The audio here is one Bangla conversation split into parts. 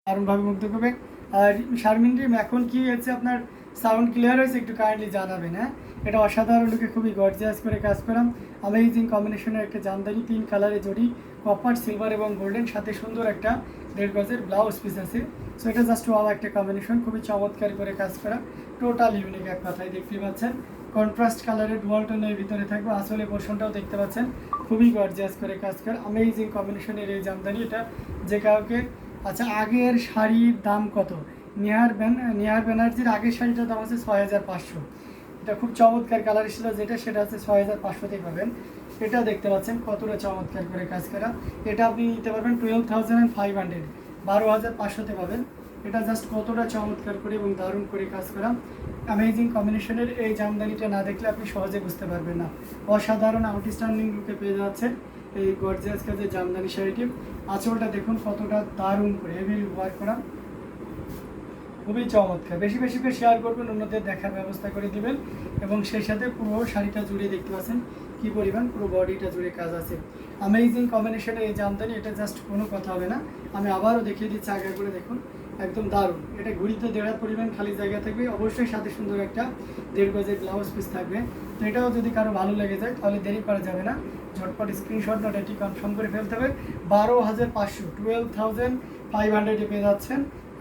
দারুণভাবে মুগ্ধ করবে। আর শারমিন রিম এখন কি হয়েছে, আপনার সাউন্ড ক্লিয়ার হয়েছে? একটু কাইন্ডলি জানাবেন। হ্যাঁ, এটা অসাধারণ লুকে খুবই গর্জিয়াস করে কাজ করাম। অ্যামেজিং কম্বিনেশনের একটা জামদানি, 3 কালারে জড়ি, কপার, সিলভার এবং গোল্ডেন, সাথে সুন্দর একটা 1.5 গজের ব্লাউজ পিস আছে। সো এটা জাস্ট ওয়াও একটা কম্বিনেশন, খুবই চমৎকার করে কাজ করা, টোটাল ইউনিক এক কথায়। দেখতে পাচ্ছেন কন্ট্রাস্ট কালারের ডুয়াল টোনের ভিতরে থাকবে। আসলে পোর্শনটাও দেখতে পাচ্ছেন খুবই গর্জিয়াস করে কাজ করা, অ্যামেজিং কম্বিনেশনের এই জামদানি। এটা যে কাউকে আচ্ছা, আগের শাড়ির দাম কত? নিহার ব্যানার্জির আগের শাড়িটার দাম আছে 6500। এটা খুব চমৎকার কালার ছিল যেটা, সেটা হচ্ছে 6500তেই পাবেন। এটা দেখতে পাচ্ছেন কতটা চমৎকার করে কাজ করা। এটা আপনি নিতে পারবেন 12,500, 12,500তে পাবেন। এটা জাস্ট কতটা চমৎকার করে এবং দারুণ করে কাজ করা। অ্যামেজিং কম্বিনেশনের এই জামদানিটা না দেখলে আপনি সহজে বুঝতে পারবেন না। অসাধারণ আউটস্ট্যান্ডিং লুকে পেয়ে যাচ্ছেন এই গর্জিয়াস কাজের জামদানি শাড়িটি। আঁচলটা দেখুন কতটা দারুণ করে হেভি ওয়ার্ক করা, খুবই চমৎকার। বেশি বেশি করে শেয়ার করবেন, অন্যদের দেখার ব্যবস্থা করে দিবেন। এবং সেই সাথে পুরো শাড়িটা জুড়ে দেখতে পাচ্ছেন কী পরিমাণ পুরো বডিটা জুড়ে কাজ আছে। অ্যামেজিং কম্বিনেশনের এই জামদানি, এটা জাস্ট কোনো কথা হবে না। আমি আবারও দেখিয়ে দিচ্ছি, আগে করে দেখুন, একদম দারুণ। এটা ঘুরিতে 1.5 পরিমাণ খালি জায়গা থাকবে, অবশ্যই সাথে সুন্দর একটা 1.5 গজের ব্লাউজ পিস থাকবে। তো এটাও যদি কারো ভালো লেগে যায় তাহলে দেরি করা যাবে না, ঝটপট স্ক্রিনশট নোট এটি কনফার্ম করে ফেলতে হবে। 12,500, 12,500 পেয়ে যাচ্ছেন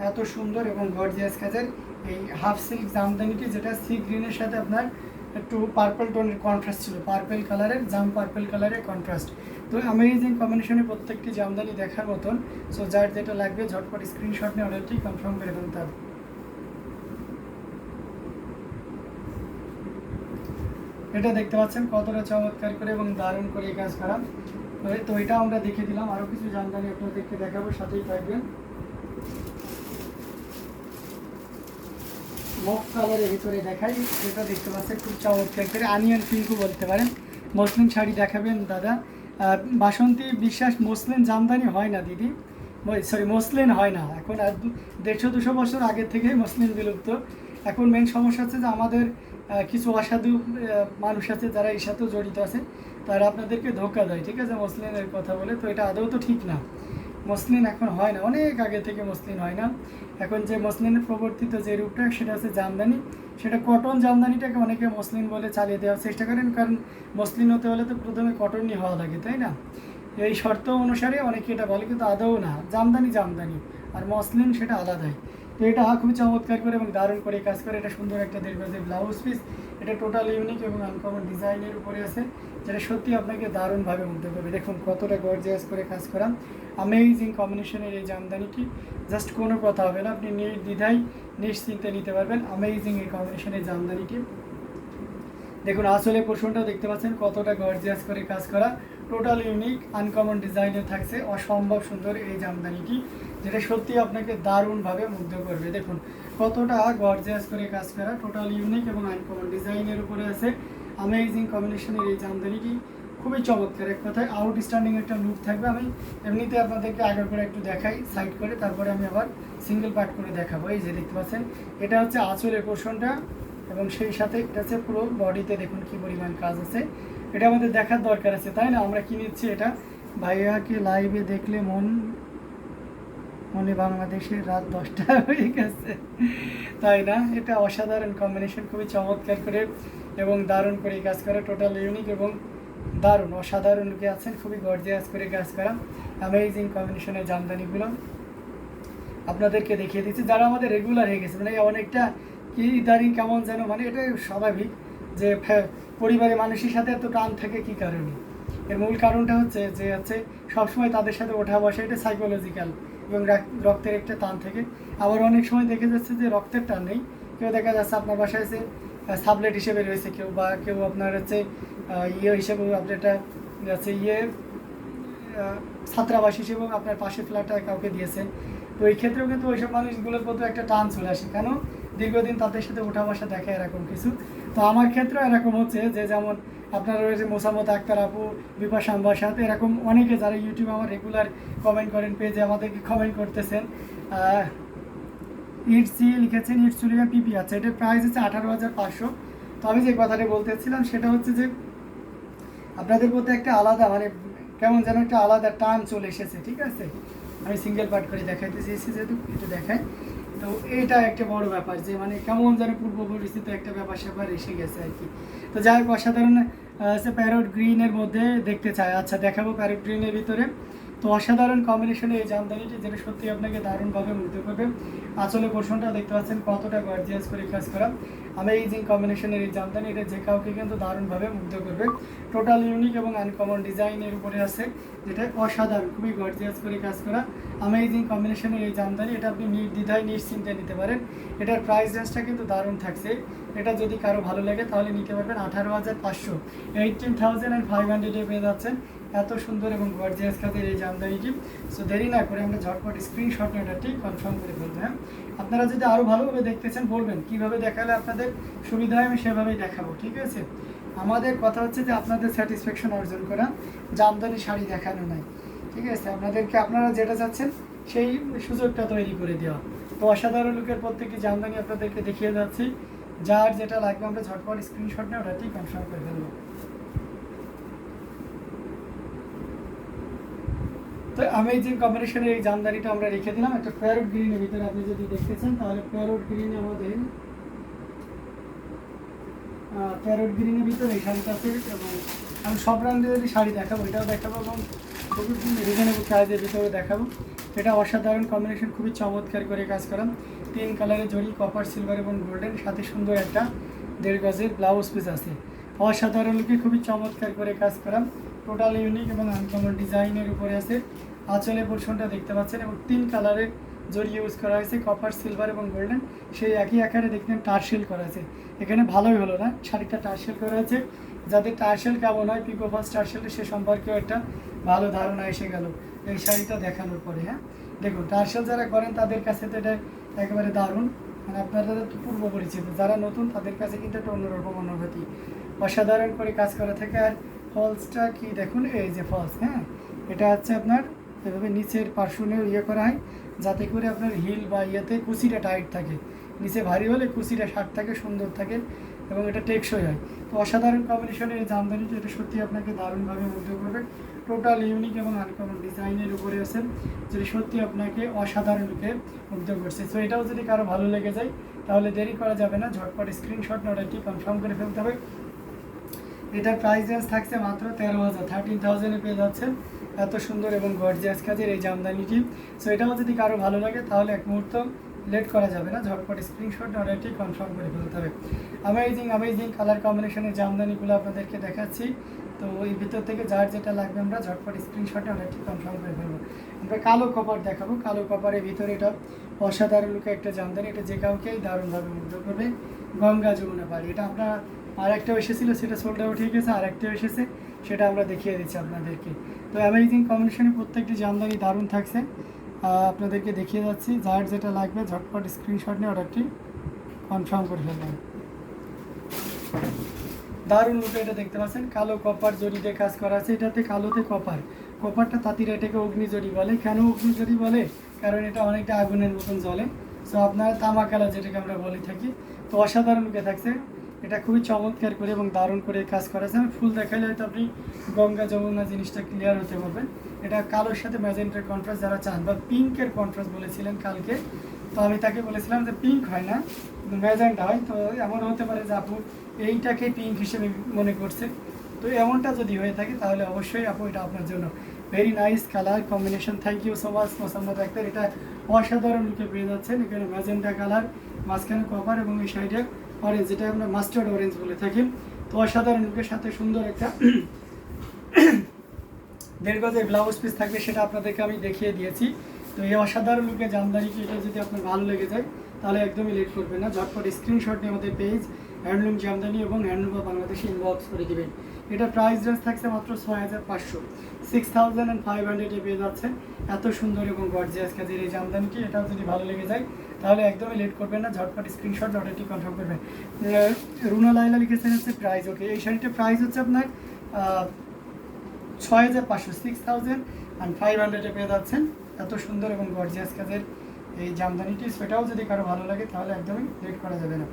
এত সুন্দর এবং গর্জিয়াস কাজের এই হাফ সিল্ক জামদানিটি, যেটা সি গ্রিনের সাথে আপনার একটু পার্পল টোনের কন্ট্রাস্ট ছিল, পার্পল কালারের পার্পল কালারের কন্ট্রাস্ট। তো অ্যামেজিং কম্বিনেশনে প্রত্যেকটি জামদানি দেখার মতন। সো যার যেটা লাগবে ঝটপট স্ক্রিনশট নিয়ে অর্ডারটি কনফার্ম করে ফেলতে হবে। এটা দেখতে পাচ্ছেন কতটা চমৎকার করে এবং দারুণ করে কাজ করা। তো এটা আমরা দেখে দিলাম, আরও কিছু জামদানি আপনাদেরকে দেখাবো, সাথেই থাকবেন। মফ কালারের ভিতরে দেখাই, যেটা দেখতে পাচ্ছেন খুব চমৎকার করে আনিয়ন পিঙ্কও বলতে পারেন। মসলিন শাড়ি দেখাবেন দাদা। বাসন্তী বিশ্বাস মসলিন জামদানি হয় না দিদি, সরি মসলিন হয় না এখন। আর 150-200 বছর আগে থেকেই মসলিন বিলুপ্ত। এখন মেন সমস্যা হচ্ছে যে আমাদের কিছু অসাধু মানুষ আছে যারা এর সাথেও জড়িত আছে, তারা আপনাদেরকে ধোঁকা দেয়, ঠিক আছে, মসলিনের কথা বলে। তো এটা আদৌ তো ঠিক না, মসলিন এখন হয় না, অনেক আগে থেকে মসলিন হয় না। এখন যে মসলিনের প্রবর্তিত যে রূপটা, সেটা হচ্ছে জামদানি। সেটা কটন জামদানিটাকে অনেকে মসলিন বলে চালিয়ে দেওয়ার চেষ্টা করেন, কারণ মসলিন হতে হলে তো প্রথমে কটনই হওয়া লাগে, তাই না? এই শর্ত অনুসারে অনেকে এটা বলে, কিন্তু আদৌ না, জামদানি জামদানি আর মসলিন সেটা আলাদাই। তো এটা খুবই চমৎকার করে এবং দারুণ করে কাজ করে। এটা সুন্দর একটা 1.5 গজের ব্লাউজ পিস। এটা টোটাল ইউনিক এবং আনকমন ডিজাইনের উপরে আছে, যেটা সত্যি আপনাকে দারুণভাবে মুগ্ধ করবে। দেখুন কতটা গর্জিয়াস করে কাজ করা, অ্যামেজিং কম্বিনেশনের এই জামদানিটি, জাস্ট কোনো কথা হবে না, আপনি নির্দ্বিধায় নিশ্চিন্তে নিতে পারবেন অ্যামেজিং এই কম্বিনেশনের জামদানিটি। দেখুন আসলে পোর্শনটাও দেখতে পাচ্ছেন কতটা গর্জিয়াস করে কাজ করা, টোটাল ইউনিক আনকমন ডিজাইনের থাকছে অসম্ভব সুন্দর এই জামদানিটি, যেটা সত্যি আপনাকে দারুণভাবে মুগ্ধ করবে। দেখুন কতটা গর্জিয়াস করে কাজ করা, টোটাল ইউনিক এবং আনকমন ডিজাইনের উপরে আছে অ্যামেজিং কম্বিনেশনের এই জামদানিটি। খুবই চমৎকার, এক কথায় আউটস্ট্যান্ডিং একটা লুক থাকবে। আমি এমনিতে আপনাদেরকে আগে করে একটু দেখাই সাইড করে, তারপরে আমি আবার সিঙ্গেল পার্ট করে দেখাবো। এই যে দেখতে পাচ্ছেন, এটা হচ্ছে আঁচলের পোর্শনটা এবং সেই সাথে এটা হচ্ছে পুরো বডিতে দেখুন কী পরিমাণ কাজ আছে। এটা আমাদের দেখার দরকার আছে, তাই না? আমরা কি নিচ্ছি এটা, ভাইয়াকে লাইভে দেখলে মনে বাংলাদেশের রাত 10টা হয়ে গেছে, তাই না? এটা অসাধারণ কম্বিনেশন, খুবই চমৎকার করে এবং দারুণ করে কাজ করা, টোটাল ইউনিক এবং দারুণ অসাধারণ লুকে আছেন, খুবই গর্জিয়াস করে কাজ করা অ্যামেজিং কম্বিনেশনের জামদানিগুলো আপনাদেরকে দেখিয়ে দিচ্ছি। যারা আমাদের রেগুলার হয়ে গেছে, মানে অনেকটা কি ইদারিং কেমন যেন, মানে এটা স্বাভাবিক যে পরিবারের মানুষের সাথে এত টান থাকে কী কারণে। এর মূল কারণটা হচ্ছে যে সবসময় তাদের সাথে ওঠা বসা, এটা সাইকোলজিক্যাল এবং রক্তের একটা টান থেকে। আবার অনেক সময় দেখে যাচ্ছে যে রক্তের টান নেই, কেউ দেখা যাচ্ছে আপনার বাসায় এসে সাবলেট হিসেবে রয়েছে কেউ, বা কেউ আপনার হচ্ছে হিসেবে আপনার এটা যাচ্ছে ছাত্রাবাস হিসেবেও আপনার পাশের ফ্ল্যাটটা কাউকে দিয়েছেন। তো এই ক্ষেত্রেও কিন্তু ওইসব মানুষগুলোর প্রতি একটা টান চলে আসে, কেন? দীর্ঘদিন তাদের সাথে ওঠা বসা দেখে এরকম কিছু। তো আমার ক্ষেত্রেও এরকম হচ্ছে যে, যেমন আপনার রয়েছে মোসাম্মত আক্তার আপু, বিপাশা আম্বাসাদ, এরকম অনেকে যারা ইউটিউবে আমার রেগুলার কমেন্ট করেন, পেজে আমাদেরকে কমেন্ট করতেছেন। ইটসি লিখেছেন, ইটসুলিয়া পিপি আছে, এটার প্রাইস হচ্ছে 18,500। তো আমি যে কথাটা বলতেছিলাম সেটা হচ্ছে যে আপনাদের প্রতি একটা আলাদা, মানে কেমন যেন একটা আলাদা টান চলে এসেছে, ঠিক আছে? আমি সিঙ্গেল পার্ট করে দেখাইতে চেয়েছি যেহেতু একটু দেখাই। তো এটা একটা বড় ব্যাপার যে মানে কেমন যেন পূর্ব পরিচিত একটা ব্যাপার স্যাপার এসে গেছে আর কি। তো যাই হোক, অসাধারণ প্যারট গ্রিনের মধ্যে দেখতে চাই। আচ্ছা, দেখাবো প্যারট গ্রিনের ভিতরে। তো অসাধারণ কম্বিনেশনে এই জামদানিটি, যেটা সত্যি আপনাকে দারুণভাবে মুগ্ধ করবে। আঁচলের পোর্শনটা দেখতে পাচ্ছেন কতটা গর্জিয়াস করে কাজ করা, অ্যামেজিং কম্বিনেশনের এই জামদানি, এটা যে কাউকে কিন্তু দারুণভাবে মুগ্ধ করবে। টোটাল ইউনিক এবং আনকমন ডিজাইনের উপরে আছে, যেটা অসাধারণ, খুবই গর্জিয়াস করে কাজ করা অ্যামেজিং কম্বিনেশনের এই জামদানি। এটা আপনি নির্দ্বিধায় নিশ্চিন্তে নিতে পারেন। এটার প্রাইস রেঞ্জটা কিন্তু দারুণ থাকছে। এটা যদি কারো ভালো লাগে তাহলে নিতে পারবেন 18,500, 18,500 পেয়ে যাচ্ছেন এত সুন্দর এবং গর্জিয়াস কাজের এই জামদানিটি। সো দেরি না করে আমরা ঝটপট স্ক্রিনশট নিয়ে এটাটি কনফার্ম করে ফেলবো। হ্যাঁ, আপনারা যদি আরও ভালোভাবে দেখতে চান বলবেন, কীভাবে দেখালে আপনাদের সুবিধা হয় আমি সেভাবেই দেখাবো, ঠিক আছে? আমাদের কথা হচ্ছে যে আপনাদের স্যাটিসফ্যাকশন অর্জন করা, জামদানি শাড়ি দেখানো নাই, ঠিক আছে? আপনারা যেটা চাচ্ছেন সেই সুযোগটা তৈরি করে দেওয়া। তো অসাধারণ লুকের প্রত্যেকটি জামদানি আপনাদেরকে দেখিয়ে যাচ্ছি। যার যেটা লাগবে আমরা ঝটপট স্ক্রিনশট নিয়ে ওটাটি কনফার্ম করে ফেলবো। তো অ্যামেজিং কম্বিনেশনের এই জামদানিটা আমরা রেখে দিলাম একটা প্যারট গ্রিনের ভিতরে। আপনি যদি দেখতে চান তাহলে প্যারট গ্রিনে প্যারট গ্রিনের ভিতরে এই শাড়িটা আছে। এবং আমি সব ব্র্যান্ডেরই শাড়ি দেখাবো, এটাও দেখাবো এবং খুবই রিজনেবল প্রাইসের ভিতরে দেখাবো। এটা অসাধারণ কম্বিনেশন, খুবই চমৎকার করে কাজ করা। 3 কালারের জড়ি, কপার, সিলভার এবং গোল্ডেন, সাথে সুন্দর একটা 1.5 গজের ব্লাউজ পিস আছে। অসাধারণ লুকে খুবই চমৎকার করে কাজ করা, টোটাল ইউনিক এবং আনকমন ডিজাইনের উপরে আছে। আঁচলের পোর্শনটা দেখতে পাচ্ছেন এবং 3 কালারের জড়ি ইউজ করা হয়েছে, কপার, সিলভার এবং গোল্ডেন। সেই একই আকারে দেখলেন টার্সেল করা আছে। এখানে ভালোই হলো না, শাড়িটা টার্সেল করা আছে। যাদের টার্সেল কেমন হয়, পিকো ফাস্ট টার্সেলের সে সম্পর্কেও একটা ভালো ধারণা এসে গেল এই শাড়িটা দেখানোর পরে। হ্যাঁ, দেখুন টার্সেল যারা করেন তাদের কাছে তো এটা একেবারে দারুণ, মানে আপনারা তো পূর্ব পরিচিত, যারা নতুন তাদের কাছে কিন্তু একটা অন্যরকম অনুভূতি। অসাধারণ করে কাজ করা থাকে। আর ফলসটা কি দেখুন, এই যে ফলস, হ্যাঁ, এটা হচ্ছে আপনার এভাবে নিচের পার্শ্বনেও করা হয়, যাতে করে আপনার হিল বা কুচিটা টাইট থাকে। নিচে ভারী হলে কুচিটা শার্ট থাকে, সুন্দর থাকে এবং এটা টেকসই হয়। তো অসাধারণ কম্বিনেশনের এই জামদানিটি, এটা সত্যি আপনাকে দারুণভাবে মুগ্ধ করবে। টোটাল ইউনিক এবং আনকমন ডিজাইনের উপরে আছে, যেটি সত্যি আপনাকে অসাধারণ রূপে মুগ্ধ করছে। তো এটাও যদি কারো ভালো লেগে যায় তাহলে দেরি করা যাবে না, ঝটপট স্ক্রিনশট অর্ডারটি কনফার্ম করে ফেলতে হবে। এটার প্রাইস রেঞ্জ থাকছে মাত্র 13,000 পেয়ে যাচ্ছেন এত সুন্দর এবং গর্জিয়াস কাজের এই জামদানিটি। সো এটাও যদি কারো ভালো লাগে তাহলে এক মুহূর্ত লেট করা যাবে না, ঝটপট স্ক্রিনশট অর্ডারটি কনফার্ম করে ফেলতে হবে। অ্যামেজিং কালার কম্বিনেশনের জামদানিগুলো আপনাদেরকে দেখাচ্ছি। তো এই ভিতর থেকে যার যেটা লাগবে আমরা ঝটপট স্ক্রিনশটে অর্ডারটি কনফার্ম করে ফেলবো। আমরা কালো কপার দেখাবো। কালো কপারের ভিতরে এটা অসাধারণ লুকে একটা জামদানি, এটা যে কাউকেই দারুণভাবে মুগ্ধ করবে। গঙ্গা যমুনা পাড়ি, এটা আমরা আরেকটাও এসেছিলো, সেটা সোল্ড আউট হয়ে গেছে, আরেকটাও এসেছে, সেটা আমরা দেখিয়ে দিচ্ছি আপনাদেরকে। তো অ্যামেজিং কম্বিনেশনের প্রত্যেকটি জামদানি দারুণ থাকছে, আপনাদেরকে দেখিয়ে যাচ্ছি। যার যেটা লাগবে ঝটপট স্ক্রিনশট নিয়ে অর্ডারটি কনফার্ম করে ফেলবেন। দারুণ রূপে এটা দেখতে পাচ্ছেন, কালো কপার জড়ি দিয়ে কাজ করা আছে। এটাতে কালোতে কপার, কপারটা তাঁতিরা এটাকে অগ্নিজড়ি বলে। কেন অগ্নিজড়ি বলে? কারণ এটা অনেকটা আগুনের মতন জ্বলে। সো আপনার তামা কালার যেটাকে আমরা বলে থাকি। তো অসাধারণ রূপে থাকছে, এটা খুবই চমৎকার করে এবং দারুণ করে কাজ করা আছে। আমি ফুল দেখালে হয়তো আপনি গঙ্গা যমুনা জিনিসটা ক্লিয়ার হতে পারবেন। এটা কালোর সাথে ম্যাজেন্টার কন্ট্রাস্ট যারা চান, বা পিঙ্কের কন্ট্রাস্ট বলেছিলেন কালকে, তো আমি তাকে বলেছিলাম যে পিঙ্ক হয় না, ম্যাজেন্টা হয়। তো এমন হতে পারে যে আপু এইটাকে পিঙ্ক হিসেবে মনে করছে। তো এমনটা যদি হয়ে থাকে তাহলে অবশ্যই আপু এটা আপনার জন্য very nice colour combination. Thank you so much Mosammat Akter. এটা অসাধারণ লুকে পেয়ে যাচ্ছেন। এখানে ম্যাজেন্টা কালার, মাঝখানে কপার এবং এই সাইডে অরেঞ্জ, যেটা আমরা মাস্টার্ড অরেঞ্জ বলে থাকি। তো অসাধারণ লুকের সাথে সুন্দর একটা 1.5 গজের ব্লাউজ পিস থাকবে, সেটা আপনাদেরকে আমি দেখিয়ে দিয়েছি। তো এই অসাধারণ লুকে জামদানিটি, এটা যদি আপনার ভালো লেগে যায় তাহলে একদমই লেট করবেন না, ঝটপট স্ক্রিনশট নিয়ে আমাদের পেজ হ্যান্ডলুম জামদানি এবং হ্যান্ডলুম বা বাংলাদেশে ইনবক্স করে দেবেন। এটা প্রাইস রেঞ্জ থাকছে মাত্র 6,500, 6,500 পেয়ে যাচ্ছে এত সুন্দর এবং গর্জিয়াস কাজের এই জামদানিটি। এটাও যদি ভালো লেগে যায় তাহলে একদমই লেট করবেন না, ঝটপট স্ক্রিনশট অর্ডারটি কনফার্ম করবেন। রুনা লাইলা লিখেছেন হচ্ছে প্রাইস, ওকে, এই শাড়িটার প্রাইস হচ্ছে আপনার 6,500, 6,500 পেয়ে যাচ্ছেন এত সুন্দর এবং গর্জিয়াস কাজের এই জামদানিটি। সেটাও যদি কারো ভালো লাগে তাহলে একদমই লেট করা যাবে না,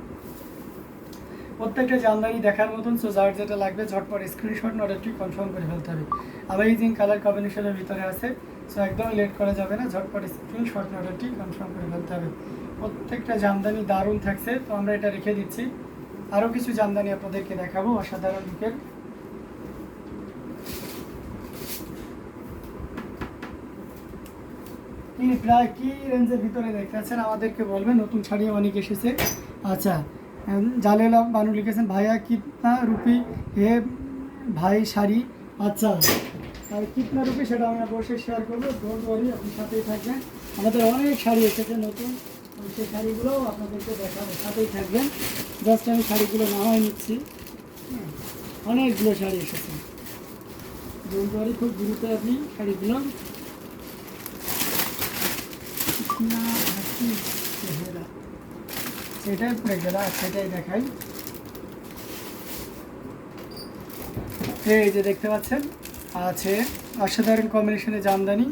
প্রত্যেকটা জামদানি দেখার মতন। সো যার যেটা লাগবে ঝটপট স্ক্রিনশট অর্ডারটি কনফার্ম করে ফেলতে হবে। অ্যামেজিং কালার কম্বিনেশনের ভিতরে আছে সো একদম লেট করা যাবে না, ঝটপট স্ক্রিনশট অর্ডারটি কনফার্ম করে ফেলতে হবে। প্রত্যেকটা জামদানি দারুণ থাকছে, তো আমরা এটা রেখে দিচ্ছি। আরও কিছু জামদানি আপনাদেরকে দেখাবো অসাধারণ লুকের। কি প্রায় কি রেঞ্জের ভিতরে দেখতে পাচ্ছেন আমাদেরকে বলবেন। নতুন শাড়ি অনেক এসেছে। আচ্ছা, জালেলা বানু লিখেছেন ভাইয়া কিতনা রুপি হে ভাই শাড়ি। আচ্ছা, আর কিতনা রুপি সেটা আমি অবশ্যই শেয়ার করবো, ডোন্ট ওয়ারি, আপনি সাথেই থাকবেন। আমাদের অনেক শাড়ি এসেছে নতুন, আমি সেই শাড়িগুলোও আপনাদেরকে দেখাবো, সাথেই থাকবেন। জাস্ট আমি শাড়িগুলো নামাই নিচ্ছি। হ্যাঁ, অনেকগুলো শাড়ি এসেছে, ডোন্ট ওয়ারি, খুব দ্রুত আপনি শাড়িগুলো না হাসি চেহারা সেটাই পড়ে গেল। সেটাই দেখাই, এই যে দেখতে পাচ্ছেন আছে অসাধারণ কম্বিনেশনে জামদানি।